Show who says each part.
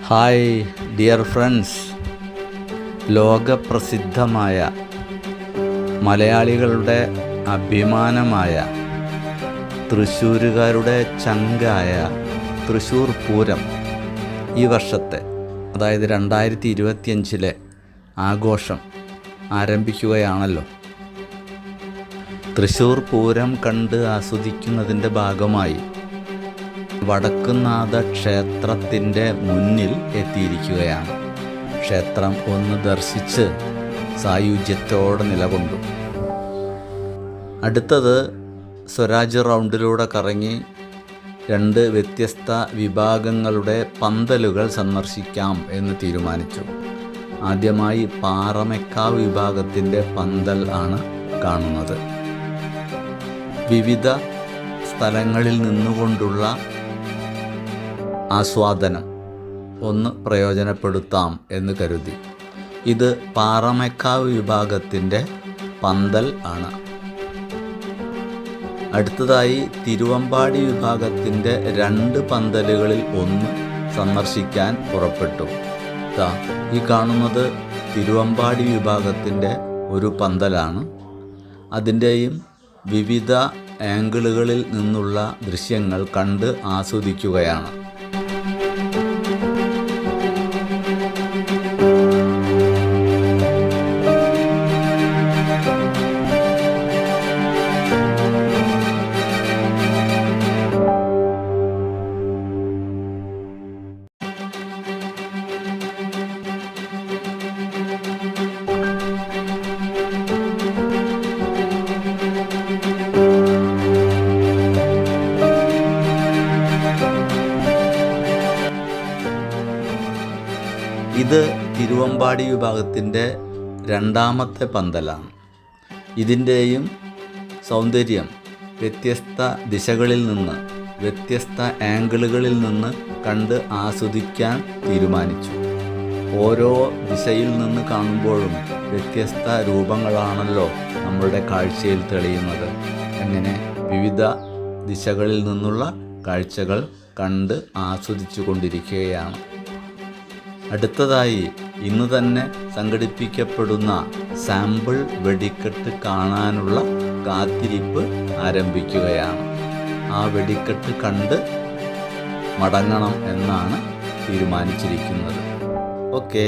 Speaker 1: Hi dear friends, ലോകപ്രസിദ്ധമായ മലയാളികളുടെ അഭിമാനമായ തൃശ്ശൂരുകാരുടെ ചങ്കായ തൃശ്ശൂർ പൂരം ഈ വർഷത്തെ, അതായത് 2025 ആഘോഷം ആരംഭിക്കുകയാണല്ലോ. തൃശ്ശൂർ പൂരം കണ്ട് ആസ്വദിക്കുന്നതിൻ്റെ ഭാഗമായി വടക്കുംനാഥ ക്ഷേത്രത്തിൻ്റെ മുന്നിൽ എത്തിയിരിക്കുകയാണ്. ക്ഷേത്രം ഒന്ന് ദർശിച്ച് സായുജ്യത്തോടെ നിലകൊണ്ടു. അടുത്തത് സ്വരാജ് റൗണ്ടിലൂടെ കറങ്ങി 2 വ്യത്യസ്ത വിഭാഗങ്ങളുടെ പന്തലുകൾ സന്ദർശിക്കാം എന്ന് തീരുമാനിച്ചു. ആദ്യമായി പാറമേക്കാവ് വിഭാഗത്തിൻ്റെ പന്തൽ ആണ് കാണുന്നത്. വിവിധ സ്ഥലങ്ങളിൽ നിന്നുകൊണ്ടുള്ള ആസ്വാദനം ഒന്ന് പ്രയോജനപ്പെടുത്താം എന്ന് കരുതി ഇത് പാറമേക്കാവ് വിഭാഗത്തിൻ്റെ പന്തൽ ആണ്. അടുത്തതായി തിരുവമ്പാടി വിഭാഗത്തിൻ്റെ 2 പന്തലുകളിൽ ഒന്ന് സന്ദർശിക്കാൻ പുറപ്പെട്ടു. ഈ കാണുന്നത് തിരുവമ്പാടി വിഭാഗത്തിൻ്റെ ഒരു പന്തലാണ്. അതിൻ്റെയും വിവിധ ആംഗിളുകളിൽ നിന്നുള്ള ദൃശ്യങ്ങൾ കണ്ട് ആസ്വദിക്കുകയാണ്. ഇത് തിരുവമ്പാടി വിഭാഗത്തിൻ്റെ 2ാമത്തെ പന്തലാണ്. ഇതിൻ്റെയും സൗന്ദര്യം വ്യത്യസ്ത ദിശകളിൽ നിന്ന്, വ്യത്യസ്ത ആംഗിളുകളിൽ നിന്ന് കണ്ട് ആസ്വദിക്കാൻ തീരുമാനിച്ചു. ഓരോ ദിശയിൽ നിന്ന് കാണുമ്പോഴും വ്യത്യസ്ത രൂപങ്ങളാണല്ലോ നമ്മളുടെ കാഴ്ചയിൽ തെളിയുന്നത്. അങ്ങനെ വിവിധ ദിശകളിൽ നിന്നുള്ള കാഴ്ചകൾ കണ്ട് ആസ്വദിച്ചു കൊണ്ടിരിക്കുകയാണ്. അടുത്തതായി ഇന്ന് തന്നെ സംഘടിപ്പിക്കപ്പെടുന്ന സാമ്പിൾ വെടിക്കെട്ട് കാണാനുള്ള കാത്തിരിപ്പ് ആരംഭിക്കുകയാണ്. ആ വെടിക്കെട്ട് കണ്ട് മടങ്ങണം എന്നാണ് തീരുമാനിച്ചിരിക്കുന്നത്. ഓക്കേ.